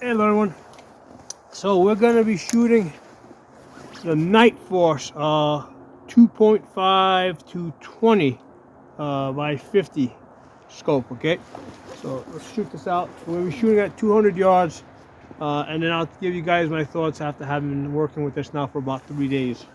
Hello everyone. So we're going to be shooting the Nightforce 2.5 to 20 by 50 scope, okay? So let's shoot this out. We're going to be shooting at 200 yards and then I'll give you guys my thoughts after having been working with this now for about 3 days.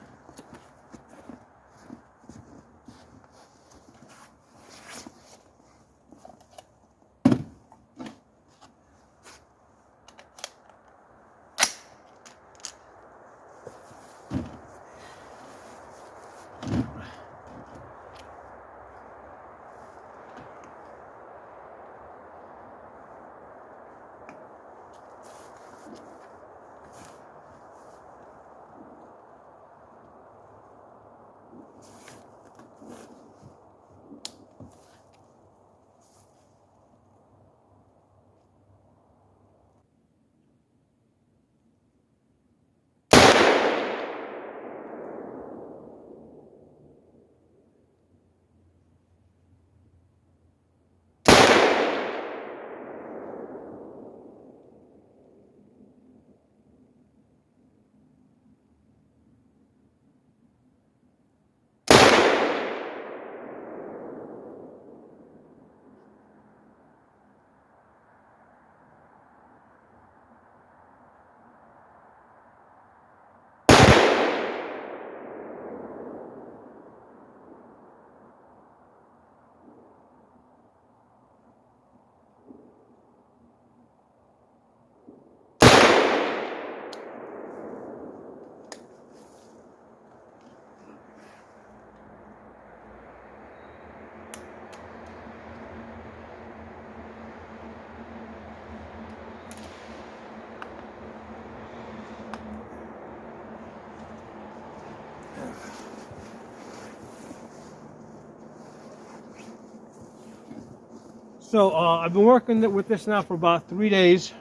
So I've been working with this now for about 3 days.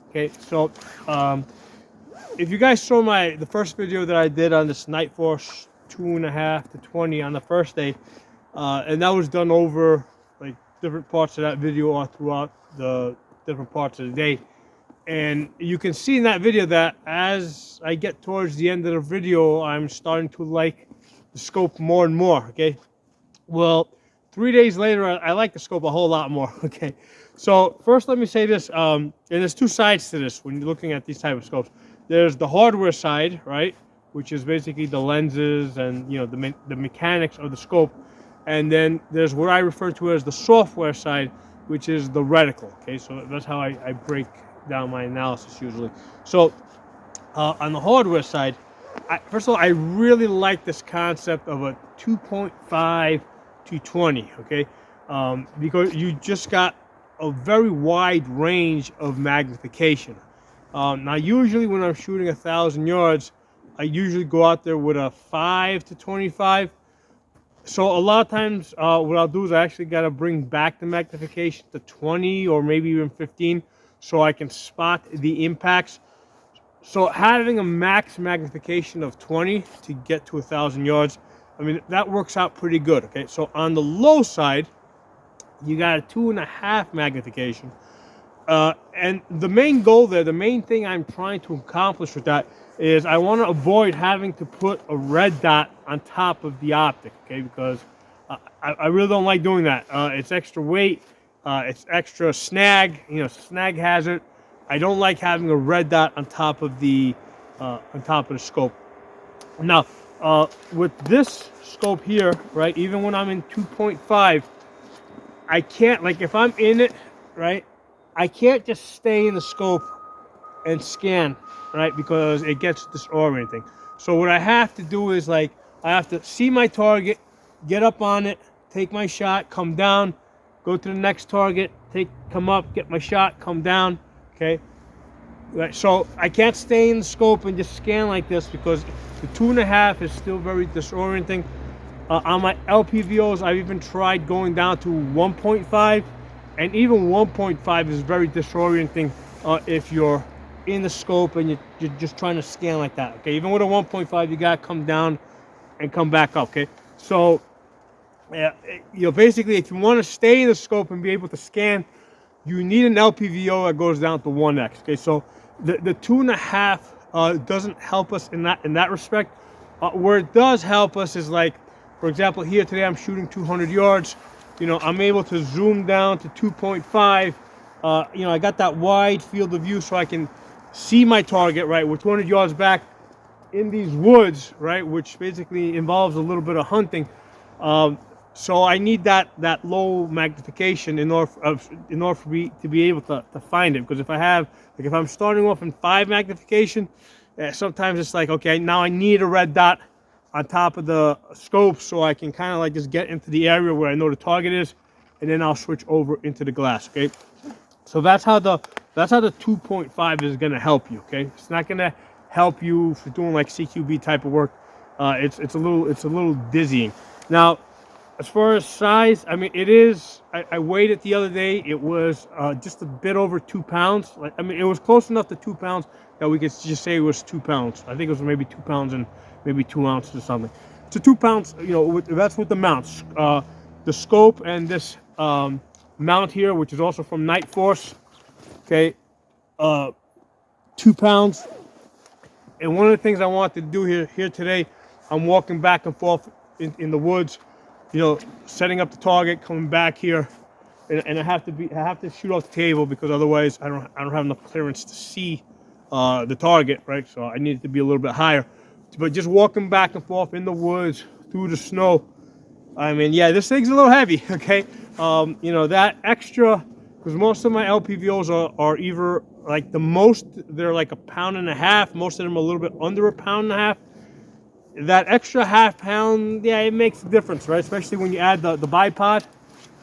Okay, so if you guys saw the first video that I did on this Nightforce 2.5 to 20 on the first day, and that was done over like different parts of that video all throughout the different parts of the day. And you can see in that video that as I get towards the end of the video, I'm starting to like the scope more and more. Okay, well, 3 days later, I like the scope a whole lot more. Okay, so first let me say this, and there's two sides to this when you're looking at these type of scopes. There's the hardware side, right, which is basically the lenses and the mechanics of the scope, and then there's what I refer to as the software side, which is the reticle. Okay, so that's how I break down my analysis usually. So on the hardware side, first of all, I really like this concept of a 2.5 to 20, okay, because you just got a very wide range of magnification. Now usually when I'm shooting 1,000 yards, I usually go out there with a 5 to 25. So a lot of times what I'll do is I actually got to bring back the magnification to 20 or maybe even 15 so I can spot the impacts. So having a max magnification of 20 to get to 1,000 yards, I mean, that works out pretty good, okay? So on the low side, you got a 2.5 magnification. And the main goal there, the main thing I'm trying to accomplish with that is I want to avoid having to put a red dot on top of the optic, okay? Because I really don't like doing that. It's extra weight, it's extra snag, snag hazard. I don't like having a red dot on top of the scope. Now, with this scope here, right, even when I'm in 2.5, I can't, like if I'm in it, right, I can't just stay in the scope and scan, right, because it gets disorienting. So what I have to do is, like, I have to see my target, get up on it, take my shot, come down, go to the next target, come up, get my shot, come down, okay? Right, so I can't stay in the scope and just scan like this because the 2.5 is still very disorienting. On my LPVOs, I've even tried going down to 1.5, and even 1.5 is very disorienting if you're in the scope and you're just trying to scan like that. Okay, even with a 1.5, you gotta come down and come back up. Okay, so basically, if you want to stay in the scope and be able to scan, you need an LPVO that goes down to 1x. Okay, so the 2.5 doesn't help us in that respect. Where it does help us is like, for example, here today I'm shooting 200 yards. You know, I'm able to zoom down to 2.5. You know, I got that wide field of view so I can see my target, right? We're 200 yards back in these woods, right? Which basically involves a little bit of hunting. So I need that low magnification in order for me to be able to find it. Because if I have, like if I'm starting off in 5 magnification, sometimes it's like, okay, now I need a red dot on top of the scope so I can kind of like just get into the area where I know the target is, and then I'll switch over into the glass. Okay, so that's how the 2.5 is going to help you. Okay, it's not going to help you for doing like CQB type of work. It's a little dizzying. Now, as far as size, I mean, it is. I weighed it the other day. It was just a bit over 2 pounds. Like, I mean, it was close enough to 2 pounds that we could just say it was 2 pounds. I think it was maybe 2 pounds and maybe 2 ounces or something. So 2 pounds. You know, that's with the mounts, the scope, and this mount here, which is also from Nightforce. Okay, 2 pounds. And one of the things I want to do here today, I'm walking back and forth in the woods. You know, setting up the target, coming back here, and I have to shoot off the table because otherwise I don't have enough clearance to see the target, right? So I need it to be a little bit higher. But just walking back and forth in the woods through the snow, I mean, yeah, this thing's a little heavy, okay? You know, that extra, because most of my LPVOs are either like the most, they're like 1.5 pounds. Most of them are a little bit under 1.5 pounds. That extra ½ pound, yeah, it makes a difference, right? Especially when you add the bipod,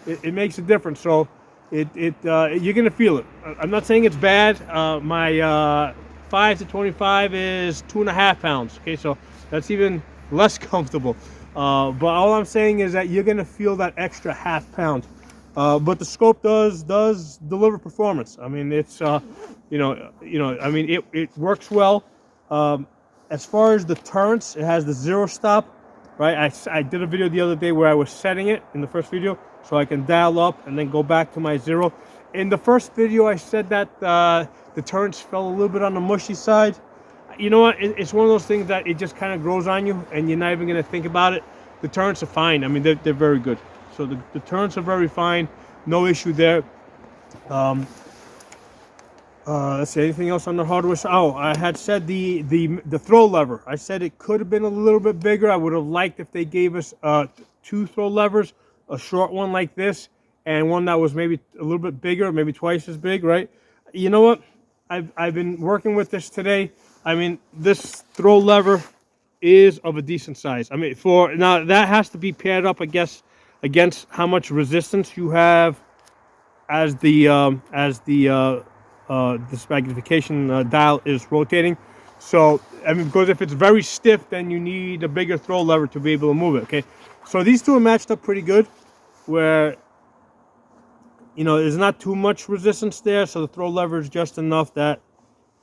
it makes a difference. So you're gonna feel it. I'm not saying it's bad. My 5 to 25 is 2.5 pounds. Okay, so that's even less comfortable. But all I'm saying is that you're gonna feel that extra ½ pound. But the scope does deliver performance. I mean, it's you know, I mean, it works well. As far as the turrets, it has the 0 stop, right? I did a video the other day where I was setting it in the first video so I can dial up and then go back to my 0. In the first video, I said that the turrets fell a little bit on the mushy side. You know what? It's one of those things that it just kind of grows on you and you're not even going to think about it. The turrets are fine. I mean, they're very good. So the turrets are very fine. No issue there. Let's see, anything else on the hardware? Oh, I had said the throw lever. I said it could have been a little bit bigger. I would have liked if they gave us 2 throw levers, a short one like this, and one that was maybe a little bit bigger, maybe twice as big, right? You know what? I've been working with this today. I mean, this throw lever is of a decent size. I mean, now that has to be paired up, I guess, against how much resistance you have as this magnification dial is rotating. So, I mean, because if it's very stiff, then you need a bigger throw lever to be able to move it, okay? So these two are matched up pretty good, where, you know, there's not too much resistance there, so the throw lever is just enough that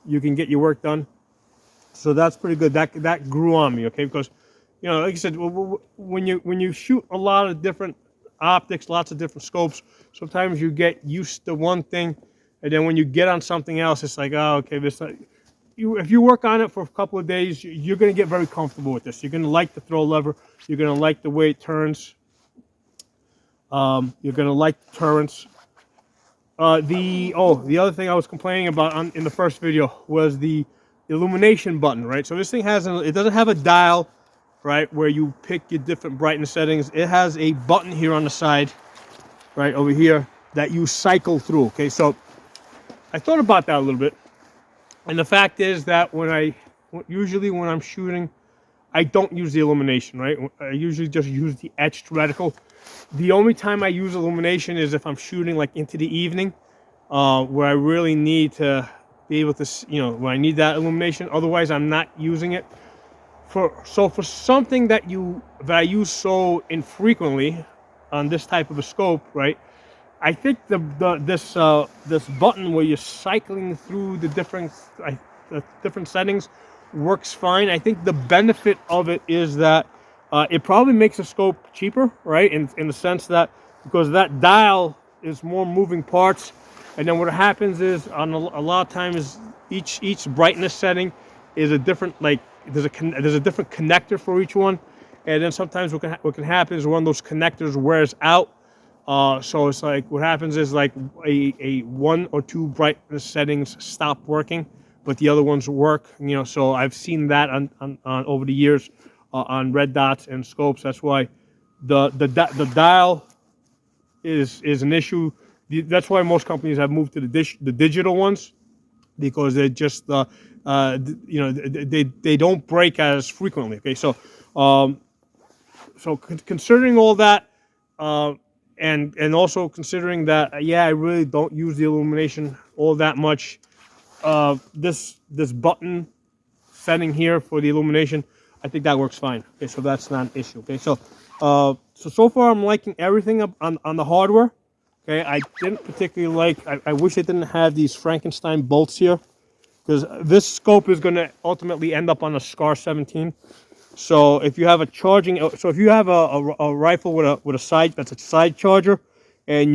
you can get your work done. So that's pretty good. That grew on me, okay? Because, you know, like I said, when you shoot a lot of different optics, lots of different scopes, sometimes you get used to one thing, and then when you get on something else, it's like, oh, okay, if you work on it for a couple of days, you're going to get very comfortable with this. You're going to like the throw lever. You're going to like the way it turns. You're going to like the turrets. The other thing I was complaining about in the first video was the illumination button, right? So this thing it doesn't have a dial, right, where you pick your different brightness settings. It has a button here on the side, right over here, that you cycle through. Okay, so I thought about that a little bit, and the fact is that usually when I'm shooting, I don't use the illumination, right? I usually just use the etched reticle. The only time I use illumination is if I'm shooting like into the evening, where I really need to be able to, you know, when I need that illumination. Otherwise, I'm not using it. For something that I use so infrequently on this type of a scope, right? I think this button where you're cycling through the different settings works fine. I think the benefit of it is that it probably makes the scope cheaper, right? In the sense that because that dial is more moving parts, And then what happens is a lot of times each brightness setting is a different, like there's a different connector for each one, and then sometimes what can happen is one of those connectors wears out. So it's like what happens is like a one or two brightness settings stop working, but the other ones work. So I've seen that on over the years on red dots and scopes. That's why the dial is an issue. That's why most companies have moved to the digital ones, because they're just they don't break as frequently. Okay, so considering all that, and also considering that, yeah, I really don't use the illumination all that much. This button setting here for the illumination, I think that works fine. Okay, so that's not an issue. Okay, so far I'm liking everything up on the hardware. Okay, I didn't particularly like. I wish they didn't have these Frankenstein bolts here, because this scope is going to ultimately end up on a SCAR 17. So if you have a charging, so if you have a rifle with a side, that's a side charger, and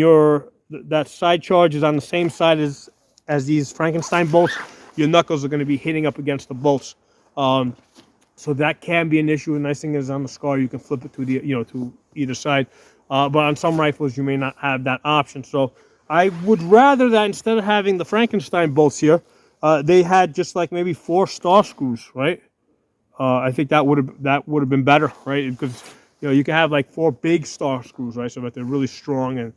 that side charge is on the same side as these Frankenstein bolts, your knuckles are going to be hitting up against the bolts. So that can be an issue. The nice thing is on the SCAR you can flip it to to either side, but on some rifles you may not have that option. So I would rather that instead of having the Frankenstein bolts here, they had just like maybe 4 star screws, right? I think that would have been better, right? Because you can have like 4 big star screws, right? So that they're really strong, and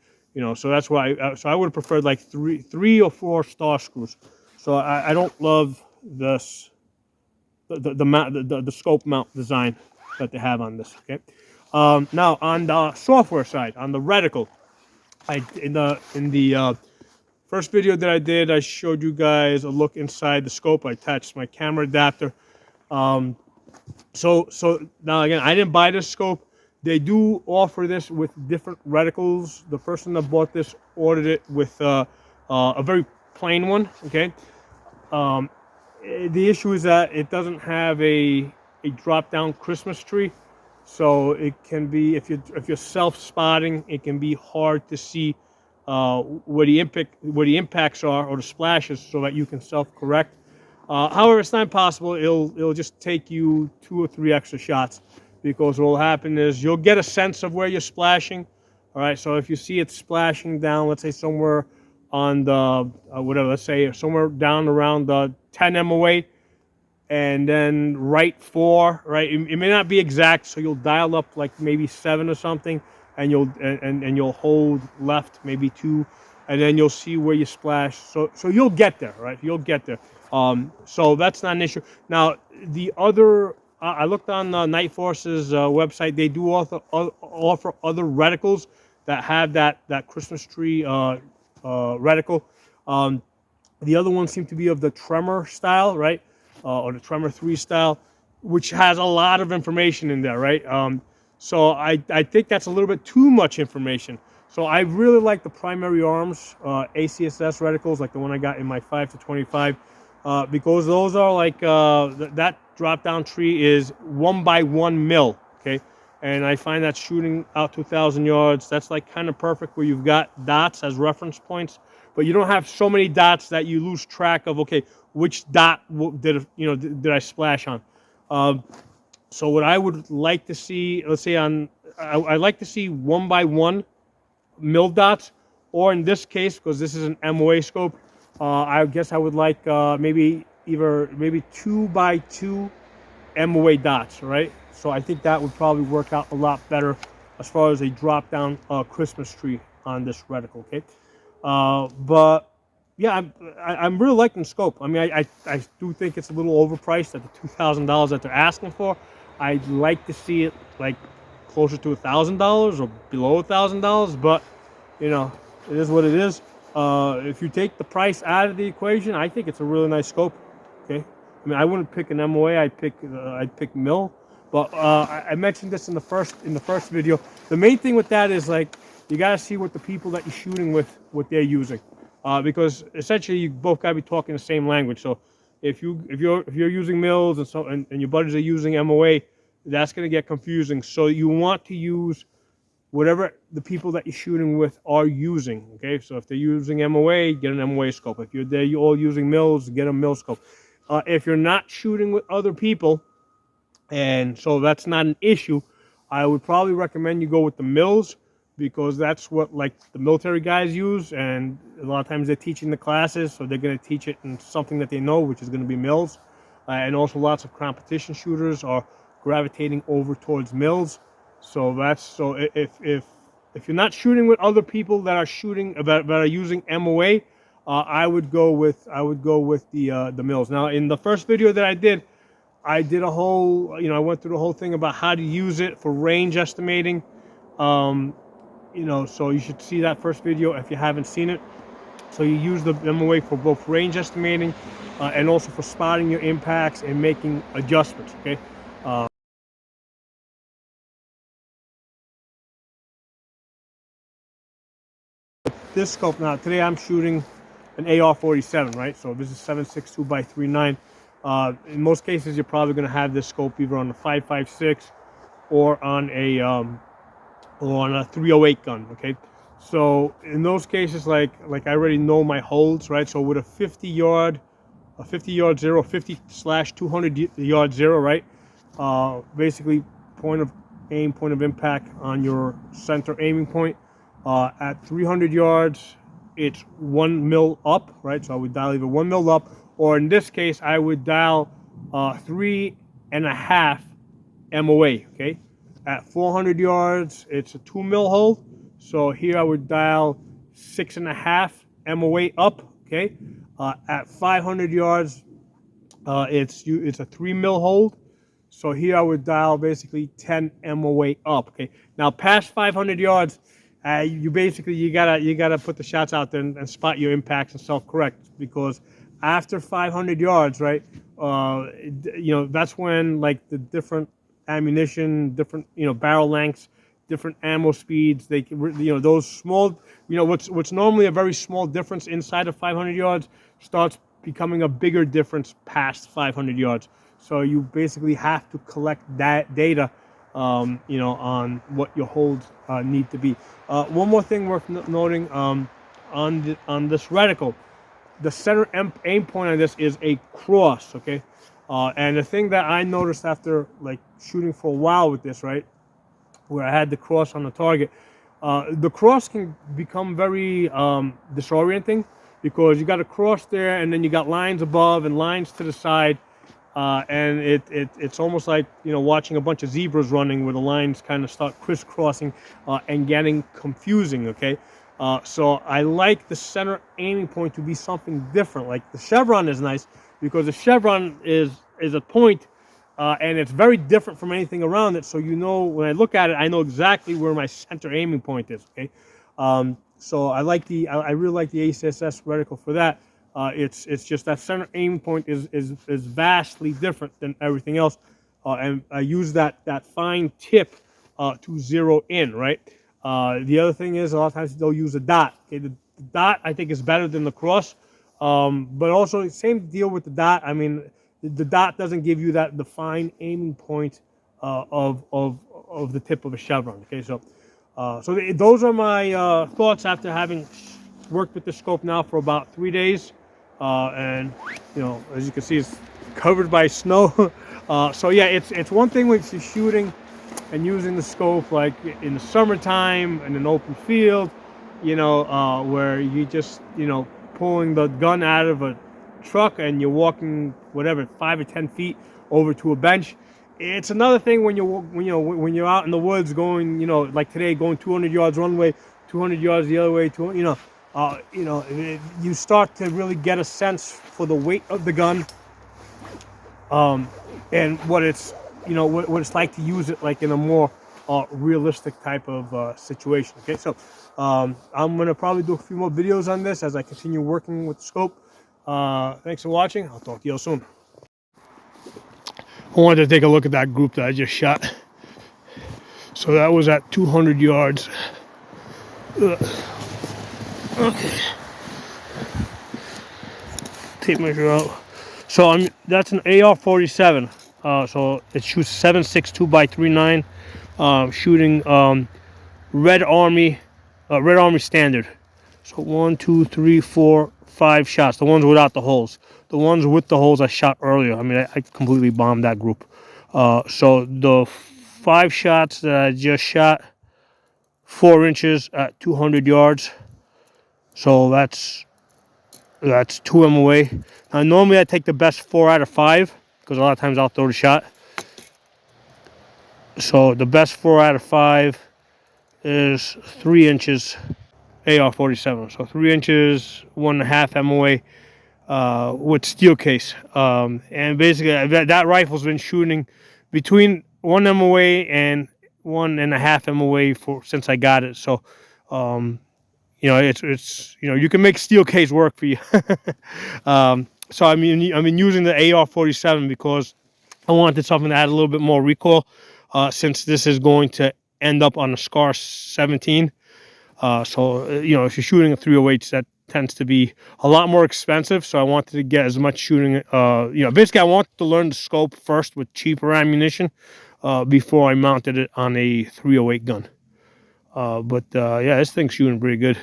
so that's why. So I would have preferred like three or 4 star screws. So I don't love this the scope mount design that they have on this. Okay. Now on the software side, on the reticle, in the first video that I did, I showed you guys a look inside the scope. I attached my camera adapter. So now again, I didn't buy this scope. They do offer this with different reticles. The person that bought this ordered it with a very plain one. Okay. The issue is that it doesn't have a drop-down Christmas tree, so it can be, if you're self-spotting, it can be hard to see where the impacts are or the splashes, so that you can self-correct. However, it's not impossible. It'll just take you 2 or 3 extra shots, because what will happen is you'll get a sense of where you're splashing. All right, so if you see it splashing down, let's say somewhere on the whatever, let's say somewhere down around the 10 MOA, and then right 4, right? It may not be exact, so you'll dial up like maybe 7 or something, and you'll hold left maybe 2, and then you'll see where you splash. So you'll get there, right? You'll get there. So that's not an issue. Now the other, I looked on Nightforce's website. They do offer other reticles that have that Christmas tree reticle. The other ones seem to be of the Tremor style, right? Or the Tremor 3 style, which has a lot of information in there, right? So I think that's a little bit too much information. So I really like the Primary Arms ACSS reticles, like the one I got in my 5 to 25, because those are like, that drop-down tree is 1 by 1 mil, okay? And I find that shooting out to 1,000 yards, that's like kind of perfect, where you've got dots as reference points, but you don't have so many dots that you lose track of, okay, which dot did I splash on. So what I would like to see, let's say I'd like to see 1 by 1 mil dots, or in this case, because this is an MOA scope, I guess I would like maybe 2 by 2 MOA dots, right? So I think that would probably work out a lot better as far as a drop-down Christmas tree on this reticle, okay? But yeah, I'm really liking the scope. I mean, I do think it's a little overpriced at the $2,000 that they're asking for. I'd like to see it like closer to $1,000 or below $1,000, but it is what it is. If you take the price out of the equation, I think it's a really nice scope. Okay, I mean, I wouldn't pick an MOA. I'd pick mil. But I mentioned this in the first video. The main thing with that is, like, you gotta see what the people that you're shooting with, what they're using, because essentially you both gotta be talking the same language. So if you're using mils and your buddies are using MOA, that's gonna get confusing. So you want to use whatever the people that you're shooting with are using. Okay, so if they're using MOA, get an MOA scope. If you're all using mils, get a mil scope. If you're not shooting with other people, and so that's not an issue, I would probably recommend you go with the mils, because that's what like the military guys use, and a lot of times they're teaching the classes, so they're going to teach it in something that they know, which is going to be mils. And also lots of competition shooters are gravitating over towards mils. So that's so if you're not shooting with other people that are shooting that are using MOA, I would go with the mils. Now in the first video that I did a whole, I went through the whole thing about how to use it for range estimating. So you should see that first video if you haven't seen it. So you use the MOA for both range estimating and also for spotting your impacts and making adjustments, okay? This scope now, today I'm shooting an AR-47, right? So this is 7.62 by 3.9. In most cases, you're probably going to have this scope either on the 5.56 or on a 308 gun, okay? So in those cases, like I already know my holds, right? So with a 50 yard zero, 50/200 yard zero, right? Basically, point of aim, point of impact on your center aiming point. At 300 yards, it's 1 mil up, right? So I would dial either 1 mil up, or in this case, I would dial 3.5 MOA, okay? At 400 yards, it's a 2 mil hold. So here I would dial 6.5 MOA up, okay? At 500 yards, it's a 3 mil hold. So here I would dial basically 10 MOA up, okay? Now past 500 yards, you gotta put the shots out there and spot your impacts and self-correct, because after 500 yards, right? That's when like the different ammunition, different barrel lengths, different ammo speeds. They those small what's normally a very small difference inside of 500 yards starts becoming a bigger difference past 500 yards. So you basically have to collect that data, on what your holds need to be. One more thing worth noting, on this reticle, the center aim point on this is a cross, okay? And the thing that I noticed after like shooting for a while with this, right, where I had the cross on the target, the cross can become very disorienting, because you got a cross there and then you got lines above and lines to the side, and it's almost like watching a bunch of zebras running, where the lines kind of start crisscrossing and getting confusing, okay? So I like the center aiming point to be something different. Like the chevron is nice, because the chevron is a point, and it's very different from anything around it. So when I look at it, I know exactly where my center aiming point is, okay? So I really like the ACSS reticle for that. It's just that center aiming point is vastly different than everything else, and I use that fine tip to zero in, right? The other thing is a lot of times they'll use a dot. Okay, the dot I think is better than the cross, but also same deal with the dot. I mean, the dot doesn't give you the fine aiming point of the tip of a chevron. Okay, so those are my thoughts after having worked with the scope now for about 3 days, and as you can see, it's covered by snow. So yeah, it's one thing when you're shooting and using the scope like in the summertime in an open field, where you just pulling the gun out of a truck and you're walking whatever 5 or 10 feet over to a bench. It's another thing when you're out in the woods going, like today, going 200 yards one way, 200 yards the other way. You start to really get a sense for the weight of the gun, and what it's what it's like to use it like in a more realistic type of situation. Okay, so I'm gonna probably do a few more videos on this as I continue working with the scope. Thanks for watching. I'll talk to you all soon. I wanted to take a look at that group that I just shot. So that was at 200 yards. Okay. Tape measure out. So that's an AR-47. So it shoots 7.62 by 3.9. Shooting Red Army standard. So 1, 2, 3, 4, 5 shots. The ones without the holes. The ones with the holes I shot earlier. I mean, I completely bombed that group. So the 5 shots that I just shot, 4 inches at 200 yards. So that's 2 MOA. Now normally I take the best 4 out of 5 because a lot of times I'll throw the shot. So the best 4 out of 5 is 3 inches AR-47. So 3 inches, 1.5 MOA with steel case. And basically that rifle's been shooting between 1 MOA and 1.5 MOA since I got it. So you know, it's you know, you can make steel case work for you. So I mean using the AR-47 because I wanted something that had a little bit more recoil, since this is going to end up on a SCAR 17. So you know, if you're shooting a 308, that tends to be a lot more expensive. So I wanted to get as much shooting. You know, basically I wanted to learn the scope first with cheaper ammunition before I mounted it on a 308 gun. But yeah, this thing's shooting pretty good.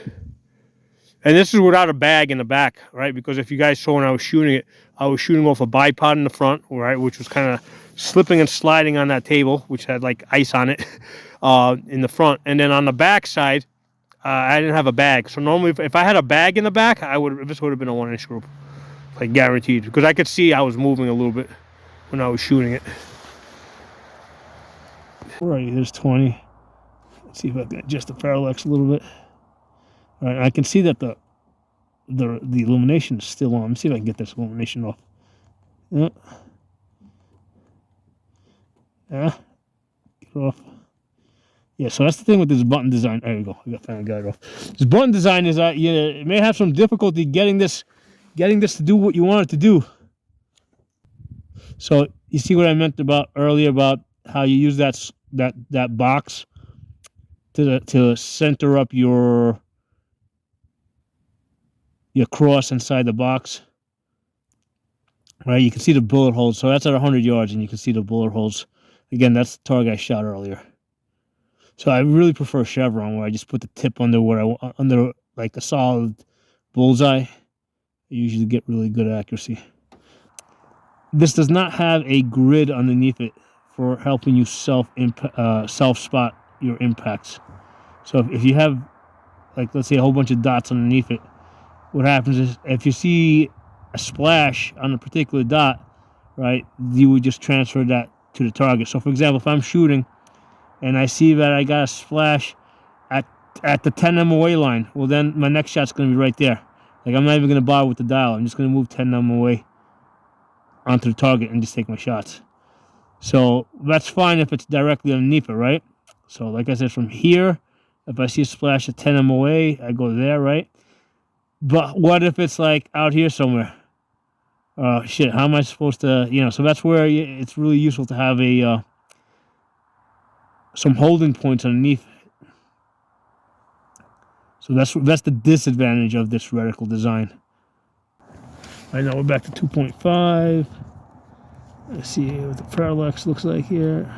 And this is without a bag in the back, right? Because if you guys saw when I was shooting it, I was shooting off a bipod in the front, right? Which was kind of slipping and sliding on that table, which had like ice on it in the front. And then on the back side, I didn't have a bag. So normally if I had a bag in the back, this would have been a 1-inch group. Like guaranteed. Because I could see I was moving a little bit when I was shooting it. Right, there's 20. Let's see if I can adjust the parallax a little bit. All right, I can see that the illumination is still on. Let me see if I can get this illumination off. Yeah. Yeah. Get it off. Yeah, so that's the thing with this button design. There you go. I finally got it off. This button design is that you may have some difficulty getting this to do what you want it to do. So you see what I meant about earlier about how you use that box to center up your cross inside the box, right? You can see the bullet holes. So that's at 100 yards, and you can see the bullet holes. Again, that's the target I shot earlier. So I really prefer chevron, where I just put the tip under under like a solid bullseye. I usually get really good accuracy. This does not have a grid underneath it for helping you self spot your impacts. So if you have, like, let's say a whole bunch of dots underneath it, what happens is if you see a splash on a particular dot, right, you would just transfer that to the target. So for example, if I'm shooting and I see that I got a splash at the 10 MOA line, well then my next shot's going to be right there. Like, I'm not even going to bother with the dial. I'm just going to move 10 MOA onto the target and just take my shots. So that's fine if it's directly underneath it, right? So like I said, from here, if I see a splash at 10 MOA, I go there, right? But what if it's like out here somewhere? Shit, how am I supposed to, you know? So that's where it's really useful to have some holding points underneath. So that's the disadvantage of this reticle design. Right now we're back to 2.5. Let's see what the parallax looks like here.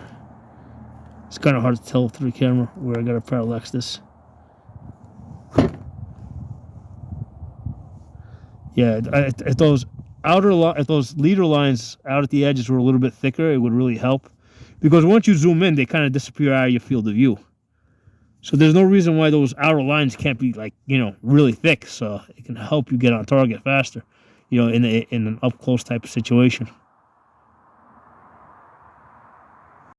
It's kind of hard to tell through the camera where I gotta parallax this. Yeah, if those leader lines out at the edges were a little bit thicker, it would really help. Because once you zoom in, they kind of disappear out of your field of view. So there's no reason why those outer lines can't be, like, you know, really thick, so it can help you get on target faster, you know, in an up close type of situation.